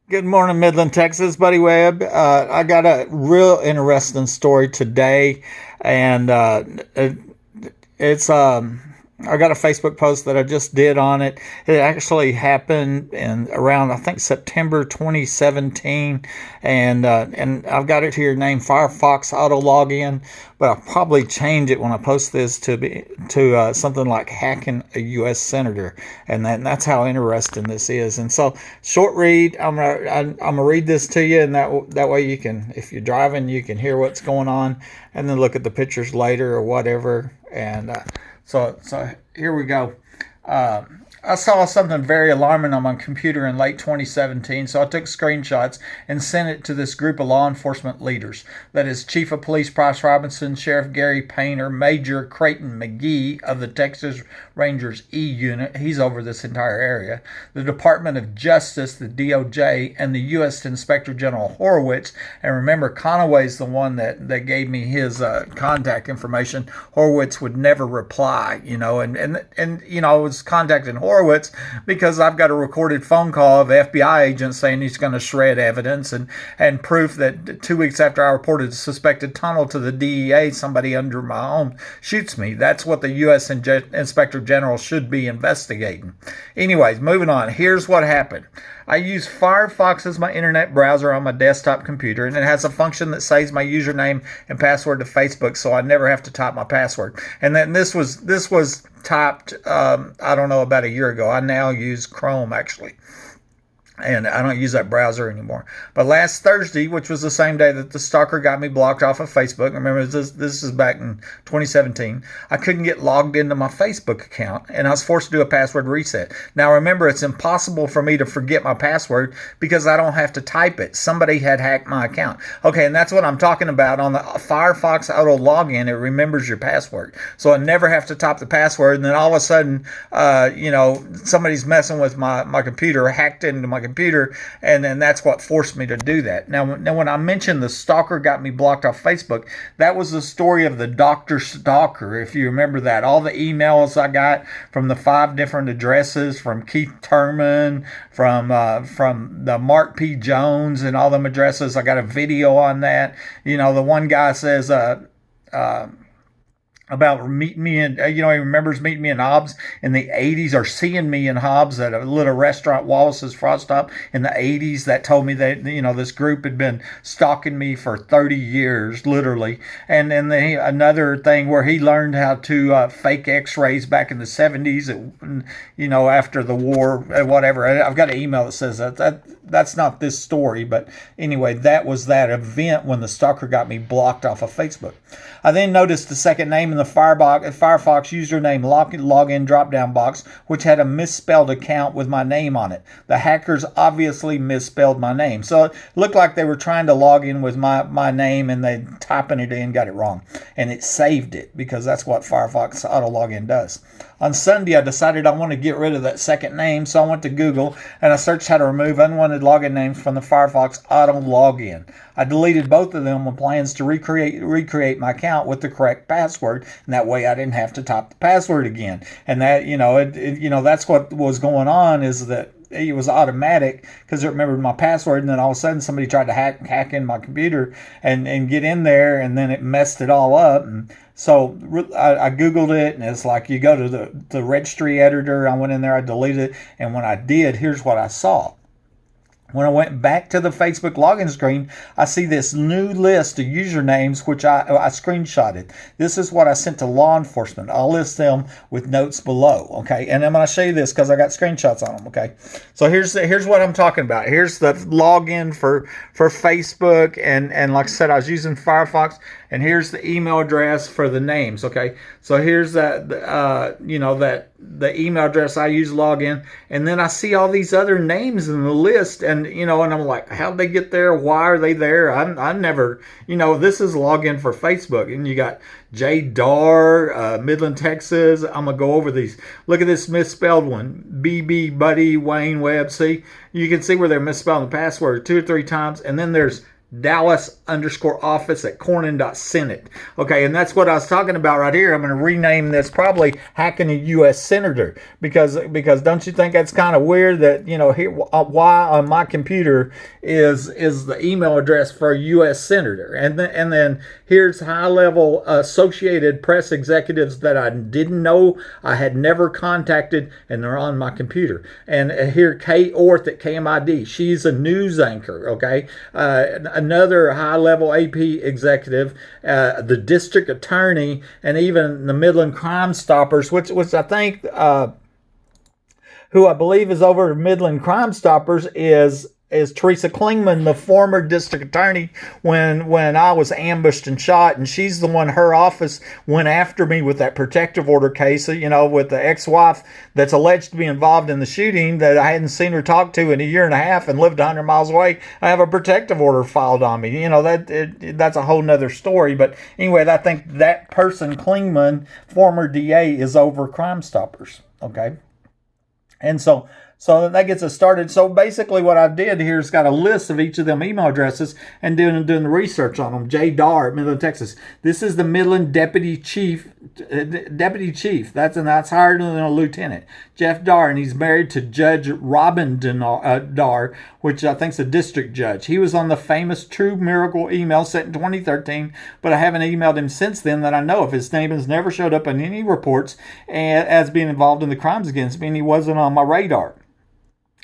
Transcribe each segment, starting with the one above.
Good morning, Midland, Texas, Buddy Webb. I got a real interesting story today, and it's I got a Facebook post that I just did on it. It actually happened in around I think September 2017, and I've got it here named Firefox autologin, but I'll probably change it when I post this to something like hacking a U.S. senator, and that's how interesting this is. And so, short read. I'm gonna read this to you, and that way you can, if you're driving, you can hear what's going on, and then look at the pictures later or whatever. So here we go. Uh, I saw something very alarming on my computer in late 2017, so I took screenshots and sent it to this group of law enforcement leaders. That is Chief of Police Bryce Robinson, Sheriff Gary Painter, Major Crayton McGee of the Texas Rangers E Unit. He's over this entire area. The Department of Justice, the DOJ, and the U.S. Inspector General Horowitz. And remember, Conaway's the one that gave me his contact information. Horowitz would never reply, and I was contacting Horowitz because I've got a recorded phone call of FBI agents saying he's going to shred evidence and proof that 2 weeks after I reported a suspected tunnel to the DEA, somebody under my home shoots me. That's what the U.S. Inspector General should be investigating. Anyways, moving on. Here's what happened. I use Firefox as my internet browser on my desktop computer, and it has a function that saves my username and password to Facebook, so I never have to type my password. And then this was typed, I don't know, about a year ago. I now use Chrome actually, and I don't use that browser anymore. But last Thursday, which was the same day that the stalker got me blocked off of Facebook, remember this is back in 2017, I couldn't get logged into my Facebook account, and I was forced to do a password reset. Now remember, it's impossible for me to forget my password because I don't have to type it. Somebody had hacked my account. Okay, and that's what I'm talking about. On the Firefox auto login, it remembers your password, so I never have to type the password. And then all of a sudden, somebody's messing with my computer, hacked into my computer, and that's what forced me to do that. Now when I mentioned the stalker got me blocked off Facebook, that was the story of the Dr. Stalker, if you remember that. All the emails I got from the 5 different addresses, from Keith Turman, from the Mark P. Jones, and all them addresses. I got a video on that. The one guy says, about meeting me in, he remembers meeting me in Hobbs in the 80s, or seeing me in Hobbs at a little restaurant, Wallace's Frost Stop, in the 80s. That told me that, this group had been stalking me for 30 years, literally. And then another thing where he learned how to fake x-rays back in the 70s, after the war, whatever. I've got an email that says that's not this story, but anyway, that was that event when the stalker got me blocked off of Facebook. I then noticed the second name in the Firefox username login drop-down box, which had a misspelled account with my name on it. The hackers obviously misspelled my name, so it looked like they were trying to log in with my name, and they typing it in got it wrong, and it saved it because that's what Firefox auto login does. On Sunday, I decided I want to get rid of that second name, so I went to Google and I searched how to remove unwanted login names from the Firefox auto login. I deleted both of them with plans to recreate my account with the correct password, and that way I didn't have to type the password again. And that, that's what was going on, is that it was automatic because it remembered my password, and then all of a sudden somebody tried to hack in my computer and get in there, and then it messed it all up. And so I Googled it, and it's like you go to the registry editor. I went in there, I deleted it, and when I did, here's what I saw. When I went back to the Facebook login screen, I see this new list of usernames, which I screenshotted. This is what I sent to law enforcement. I'll list them with notes below, okay? And I'm going to show you this because I got screenshots on them, okay? So here's what I'm talking about. Here's the login for Facebook, and like I said, I was using Firefox, and here's the email address for the names, okay? So here's the email address I use to log in, and then I see all these other names in the list, and I'm like, how'd they get there? Why are they there? I never, this is login for Facebook, and you got J. Dar, Midland, Texas. I'm gonna go over these. Look at this misspelled one, BB Buddy Wayne Webb. See, you can see where they're misspelling the password 2 or 3 times, and then there's Dallas_office at Cornyn.Senate. Okay, and that's what I was talking about right here. I'm going to rename this probably hacking a U.S. senator, because don't you think that's kind of weird that, here, why on my computer is the email address for a U.S. senator, and then here's high level Associated Press executives that I didn't know, I had never contacted, and they're on my computer. And here, Kay Orth at KMID, she's a news anchor. Okay, another high-level AP executive, the district attorney, and even the Midland Crime Stoppers, which I think, who I believe is over Midland Crime Stoppers, is Teresa Klingman, the former district attorney when I was ambushed and shot, and she's the one, her office went after me with that protective order case, with the ex-wife that's alleged to be involved in the shooting that I hadn't seen her talk to in a year and a half and lived 100 miles away. I have a protective order filed on me. That's a whole nother story. But anyway, I think that person, Klingman, former DA, is over Crime Stoppers. Okay. And so that gets us started. So basically what I did here is got a list of each of them email addresses and doing the research on them. Jay Darr, Midland, Texas. This is the Midland Deputy Chief. That's higher than a lieutenant. Jeff Darr, and he's married to Judge Robin Darr, which I think is a district judge. He was on the famous True Miracle email sent in 2013, but I haven't emailed him since then that I know of. His name has never showed up in any reports as being involved in the crimes against me, and he wasn't on my radar.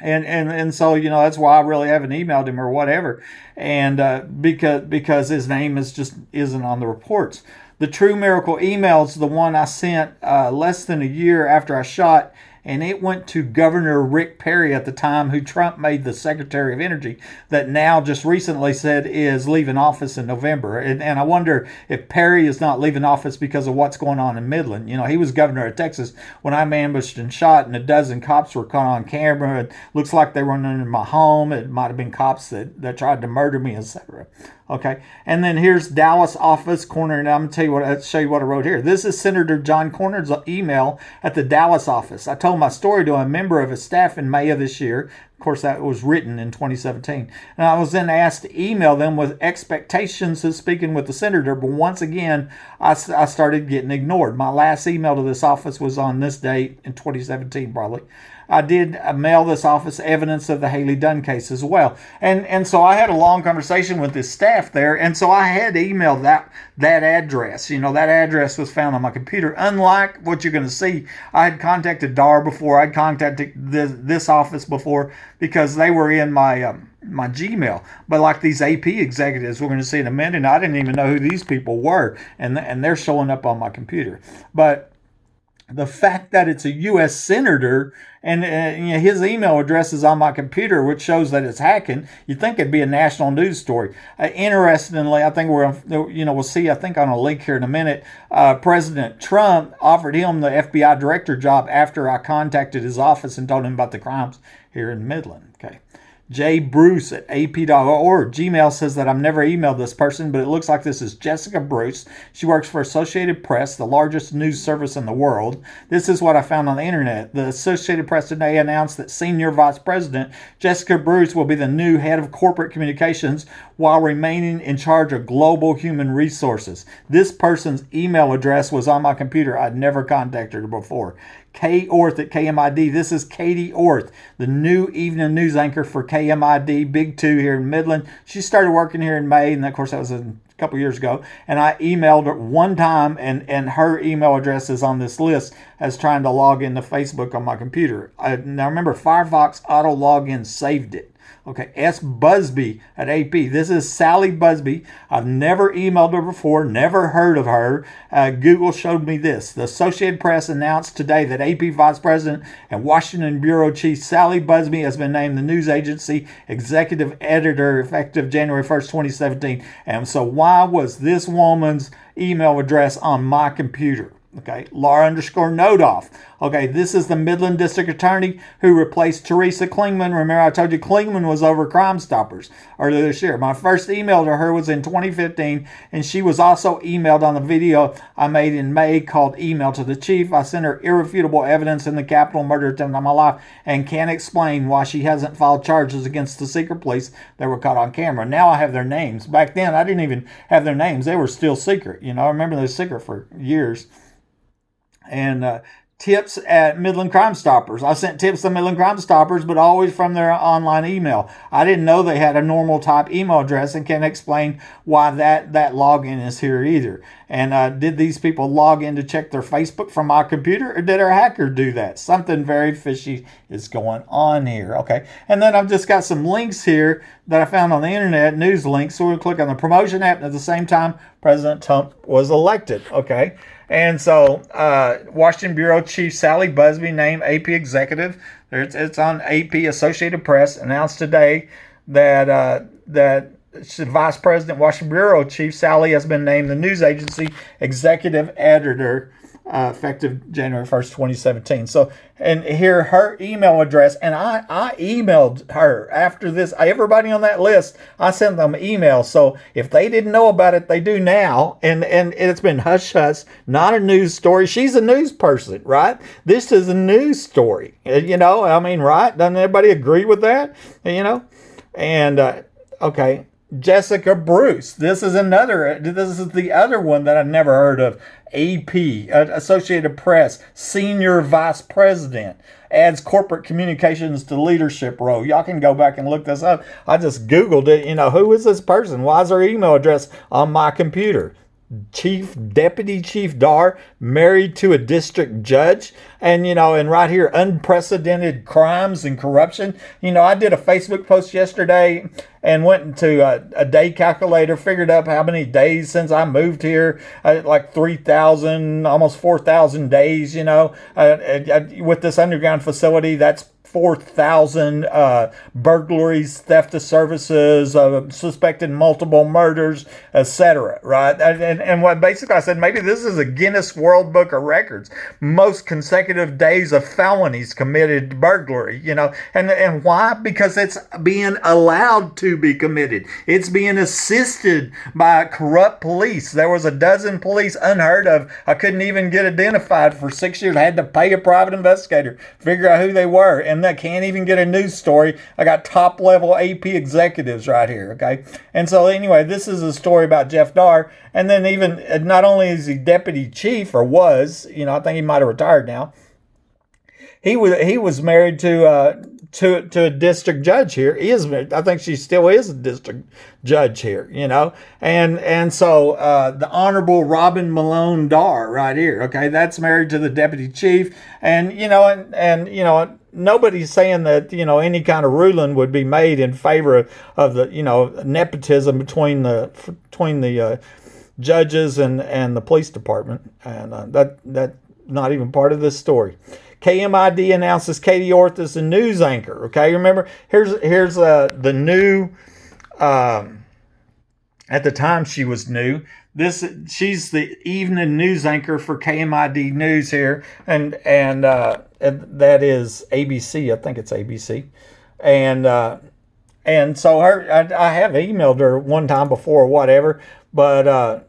And so, that's why I really haven't emailed him or whatever. And because his name isn't on the reports. The True Miracle email is the one I sent less than a year after I shot, and it went to Governor Rick Perry at the time, who Trump made the Secretary of Energy, that now just recently said is leaving office in November. And I wonder if Perry is not leaving office because of what's going on in Midland. He was governor of Texas when I'm ambushed and shot, and a dozen cops were caught on camera. It looks like they were into my home. It might have been cops that tried to murder me, etc. Okay, and then here's Dallas office corner, and I'm going to show you what I wrote here. This is Senator John Cornyn's email at the Dallas office. I told my story to a member of his staff in May of this year. Of course, that was written in 2017. And I was then asked to email them with expectations of speaking with the senator, but once again, I started getting ignored. My last email to this office was on this date in 2017, probably. I did mail this office evidence of the Haley Dunn case as well. And so I had a long conversation with this staff there, and so I had emailed that address. That address was found on my computer. Unlike what you're going to see, I had contacted Darr before. I'd contacted this office before because they were in my Gmail. But like these AP executives we're going to see in a minute, and I didn't even know who these people were, and they're showing up on my computer. But the fact that it's a U.S. senator and his email address is on my computer, which shows that it's hacking, you'd think it'd be a national news story. Interestingly, I think we'll see, I think on a link here in a minute, President Trump offered him the FBI director job after I contacted his office and told him about the crimes here in Midland. Okay. J. Bruce at ap.org. Gmail says that I've never emailed this person, but it looks like this is Jessica Bruce. She works for Associated Press, the largest news service in the world. This is what I found on the internet. The Associated Press today announced that Senior Vice President Jessica Bruce will be the new head of corporate communications while remaining in charge of global human resources. This person's email address was on my computer. I'd never contacted her before. Kay Orth at KMID. This is Katie Orth, the new evening news anchor for KMID, Big 2 here in Midland. She started working here in May, and of course that was a couple years ago. And I emailed her one time, and her email address is on this list as trying to log into Facebook on my computer. Now remember, Firefox autologin saved it. Okay, S. Busby at AP. This is Sally Busby. I've never emailed her before, never heard of her. Google showed me this. The Associated Press announced today that AP Vice President and Washington Bureau Chief Sally Busby has been named the news agency executive editor effective January 1st, 2017. And so why was this woman's email address on my computer? Okay, Laura underscore Nodoff. Okay, this is the Midland District Attorney who replaced Teresa Klingman. Remember, I told you Klingman was over Crime Stoppers earlier this year. My first email to her was in 2015, and she was also emailed on the video I made in May called Email to the Chief. I sent her irrefutable evidence in the capital murder attempt on my life and can't explain why she hasn't filed charges against the secret police that were caught on camera. Now I have their names. Back then, I didn't even have their names. They were still secret. You know, I remember they were secret for years. And tips at Midland Crime Stoppers. I sent tips to Midland Crime Stoppers, but always from their online email. I didn't know they had a normal type email address and can't explain why that login is here either. And did these people log in to check their Facebook from my computer, or did our hacker do that? Something very fishy is going on here. Okay. And then I've just got some links here that I found on the internet, news links. So we'll click on the promotion app, and at the same time, President Trump was elected. Okay. And so Washington Bureau Chief Sally Busby named AP executive. It's on AP Associated Press. Announced today that Vice President Washington Bureau Chief Sally has been named the news agency executive editor effective January 1st, 2017. So, and here her email address, and I emailed her after this. Everybody on that list, I sent them emails. So if they didn't know about it, they do now. And it's been hush hush, not a news story. She's a news person, right? This is a news story. You know, I mean, right? Doesn't everybody agree with that? You know? And, okay. Jessica Bruce. This is the other one that I've never heard of. AP, Associated Press, Senior Vice President, adds corporate communications to leadership role. Y'all can go back and look this up. I just Googled it. You know, who is this person? Why is their email address on my computer? Deputy Chief Dar, married to a district judge. And, you know, and right here, unprecedented crimes and corruption. You know, I did a Facebook post yesterday and went into a day calculator, figured up how many days since I moved here, like 3,000, almost 4,000 days, you know, with this underground facility. That's 4,000 burglaries, theft of services, suspected multiple murders, etc. Right? And what basically I said, maybe this is a Guinness World Book of Records. Most consecutive days of felonies committed burglary, you know. And why? Because it's being allowed to be committed. It's being assisted by corrupt police. There was a dozen police, unheard of. I couldn't even get identified for 6 years. I had to pay a private investigator, figure out who they were. And I can't even get a news story. I got top level AP executives right here. Okay. And so anyway, this is a story about Jeff Dar. And then even not only is he deputy chief, or was, you know, I think he might have retired now. He was married to a district judge here. I think she still is a district judge here, you know. And so the Honorable Robin Malone Dar right here, okay, that's married to the deputy chief. And, you know, and you know, nobody's saying that, you know, any kind of ruling would be made in favor of the, you know, nepotism between the judges and the police department. And that's not even part of this story. KMID announces Katie Orth as the news anchor. Okay, remember, here's the new. At the time she was new. She's the evening news anchor for KMID News here, and that is ABC. I think it's ABC, and so I have emailed her one time before or whatever, but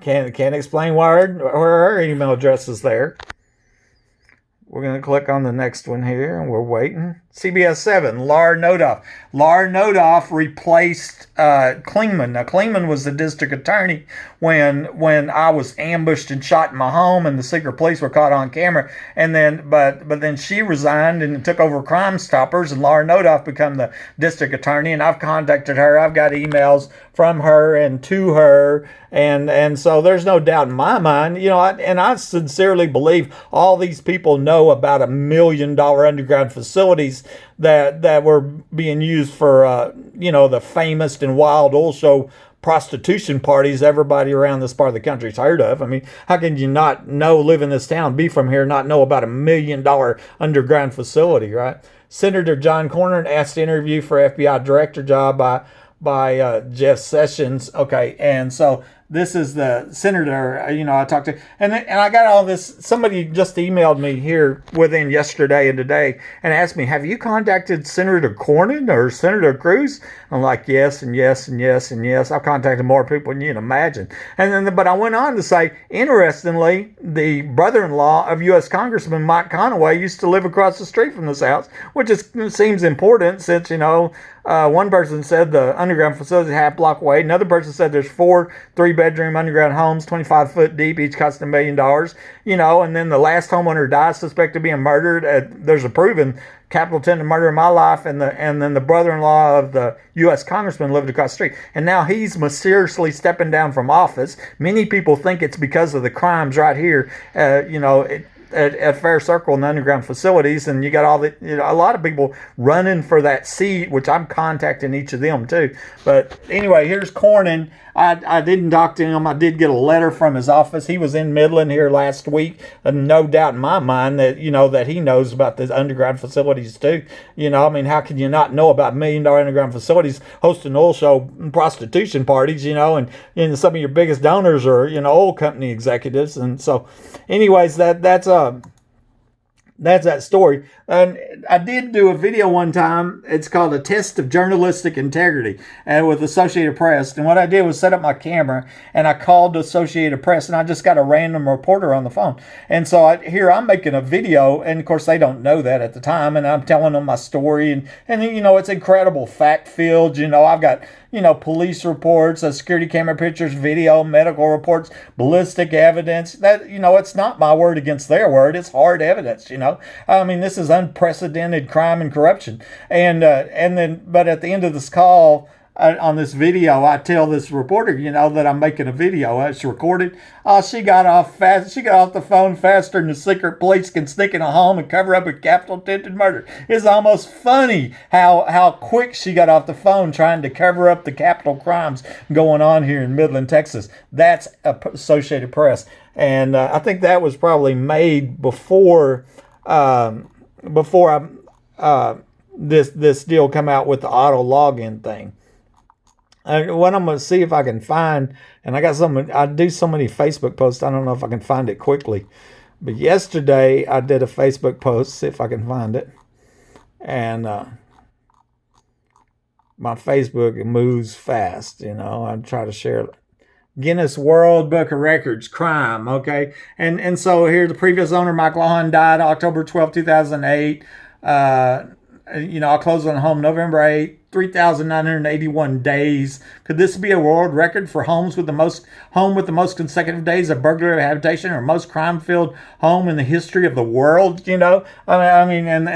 can't explain why her email address is there. We're going to click on the next one here, and we're waiting. CBS 7, Laura Nodoff. Laura Nodoff replaced Klingman. Now, Klingman was the district attorney when I was ambushed and shot in my home, and the secret police were caught on camera. And then, but then she resigned and took over Crime Stoppers, and Laura Nodoff became the district attorney. And I've contacted her. I've got emails from her and to her, and so there's no doubt in my mind, you know. I sincerely believe all these people know about $1 million underground facilities that were being used for you know, the famous and wild oil show prostitution parties everybody around this part of the country's heard of. I mean, how can you not know, live in this town, be from here, not know about $1 million underground facility, right? Senator John Cornyn asked to interview for FBI director job by Jeff Sessions. Okay, and so this is the senator, I talked to, and I got all this. Somebody just emailed me here within yesterday and today and asked me, have you contacted Senator Cornyn or Senator Cruz? I'm like, yes, and yes, and yes, and yes. I've contacted more people than you can imagine. And then, but I went on to say, interestingly, the brother-in-law of U.S. Congressman Mike Conaway used to live across the street from this house, which seems important since, one person said the underground facility is half block away. Another person said there's 4 3-bedroom underground homes, 25 foot deep, each costing $1 million. And then the last homeowner dies, suspected of being murdered. There's a proven capital attempted murder in my life, and then the brother-in-law of the U.S. congressman lived across the street. And now he's mysteriously stepping down from office. Many people think it's because of the crimes right here, at Fair Circle and the underground facilities, and you got a lot of people running for that seat, which I'm contacting each of them too. But anyway, here's Cornyn. I didn't talk to him. I did get a letter from his office. He was in Midland here last week, and no doubt in my mind that that he knows about the underground facilities too. How can you not know about $1 million underground facilities hosting oil show and prostitution parties? And some of your biggest donors are oil company executives, and so, anyways, that's that story. And I did do a video one time. It's called A Test of Journalistic Integrity, and with Associated Press. And what I did was set up my camera, and I called Associated Press, and I just got a random reporter on the phone. And so I'm making a video, and of course they don't know that at the time, and I'm telling them my story, and it's incredible fact filled. I've got police reports, security camera pictures, video, medical reports, ballistic evidence. That it's not my word against their word. It's hard evidence. This is unprecedented crime and corruption. But at the end of this call, on this video, I tell this reporter, that I'm making a video. It's recorded. She got off fast. She got off the phone faster than the secret police can sneak in a home and cover up a capital attempted murder. It's almost funny how quick she got off the phone trying to cover up the capital crimes going on here in Midland, Texas. That's Associated Press, and I think that was probably made before this deal come out with the autologin thing. What I'm going to see if I can find, and I do so many Facebook posts, I don't know if I can find it quickly. But yesterday I did a Facebook post, see if I can find it. And my Facebook moves fast, I try to share it. Guinness World Book of Records, crime, okay? And so here, the previous owner, Mike Lawhon, died October 12, 2008. I closed on the home November 8th. 3,981 days. Could this be a world record for home with the most consecutive days of burglary habitation, or most crime-filled home in the history of the world? And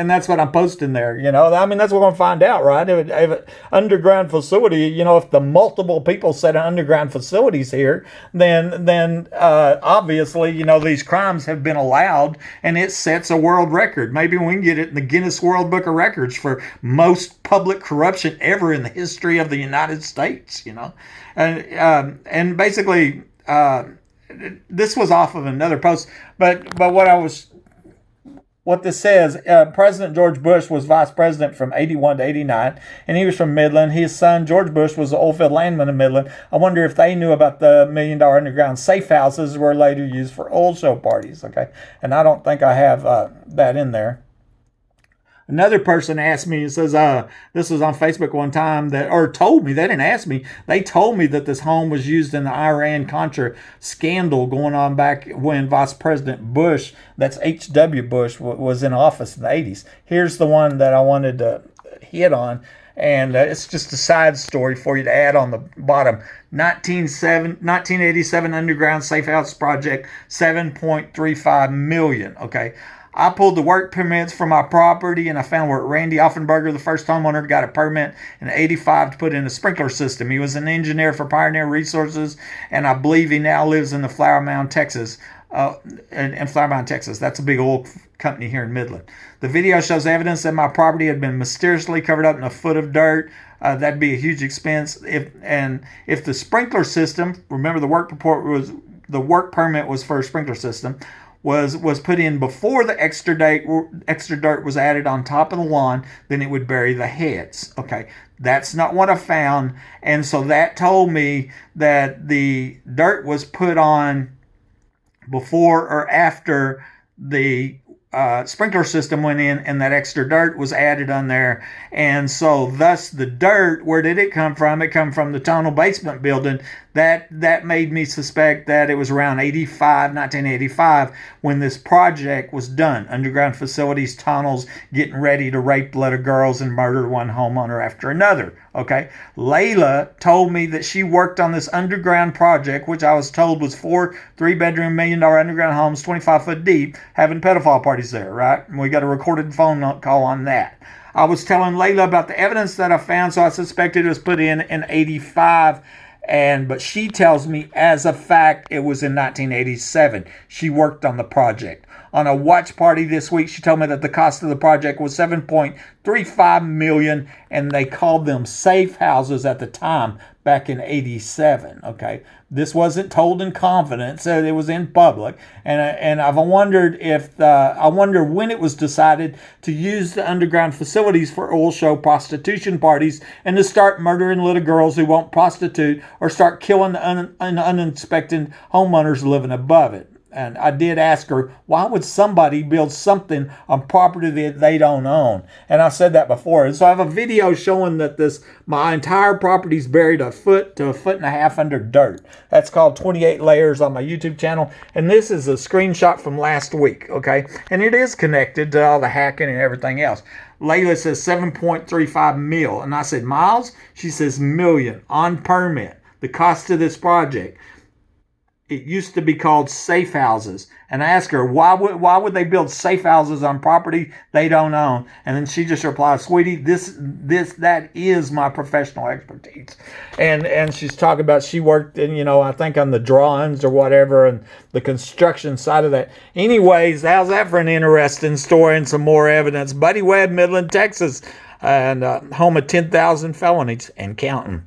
that's what I'm posting there. That's what we're gonna find out, right? If an underground facility, if the multiple people set in underground facilities here, then obviously, these crimes have been allowed, and it sets a world record. Maybe we can get it in the Guinness World Book of Records for most public corruption ever in the history of the United States, and basically this was off of another post, but what this says, President George Bush was vice president from 81 to 89, and he was from Midland. His son, George Bush, was an oilfield landman in Midland. I wonder if they knew about the $1 million underground safe houses were later used for oil show parties, okay? And I don't think I have that in there. Another person asked me and says, this was on Facebook one time told me, they didn't ask me, they told me that this home was used in the Iran-Contra scandal going on back when Vice President Bush, that's H.W. Bush, was in office in the 80s. Here's the one that I wanted to hit on, and it's just a side story for you to add on the bottom. 1987 underground safe house project, $7.35 million, okay? I pulled the work permits for my property, and I found where Randy Offenberger, the first homeowner, got a permit in 85 to put in a sprinkler system. He was an engineer for Pioneer Resources, and I believe he now lives in the Flower Mound, Texas. In Flower Mound, Texas. That's a big oil company here in Midland. The video shows evidence that my property had been mysteriously covered up in a foot of dirt. That'd be a huge expense. If the sprinkler system, remember the work permit was for a sprinkler system, was put in before the extra dirt was added on top of the lawn, then it would bury the heads. Okay, that's not what I found. And so that told me that the dirt was put on before or after the sprinkler system went in and that extra dirt was added on there. And so thus the dirt, where did it come from? It come from the tunnel basement building. That made me suspect that it was around 1985, when this project was done. Underground facilities, tunnels, getting ready to rape little girls and murder one homeowner after another. Okay. Layla told me that she worked on this underground project, which I was told was 4 3-bedroom $1 million underground homes, 25 foot deep, having pedophile parties there, right? And we got a recorded phone call on that. I was telling Layla about the evidence that I found, so I suspected it was put in 85. But she tells me, as a fact, it was in 1987. She worked on the project. On a watch party this week, she told me that the cost of the project was $7.35 million, and they called them safe houses at the time, back in 87. Okay, this wasn't told in confidence; it was in public, and I've wondered I wonder when it was decided to use the underground facilities for oil show prostitution parties and to start murdering little girls who won't prostitute, or start killing the uninspected homeowners living above it. And I did ask her, why would somebody build something on property that they don't own? And I've said that before. And so I have a video showing that my entire property is buried 1 foot to 1.5 feet under dirt. That's called 28 Layers on my YouTube channel. And this is a screenshot from last week, okay? And it is connected to all the hacking and everything else. Layla says 7.35 mil. And I said, miles? She says million on permit. The cost of this project. It used to be called safe houses. And I asked her, why would they build safe houses on property they don't own? And then she just replied, sweetie, that is my professional expertise. And she's talking about, she worked in, I think on the drawings or whatever, and the construction side of that. Anyways, how's that for an interesting story and some more evidence? Buddy Webb, Midland, Texas, and home of 10,000 felonies and counting.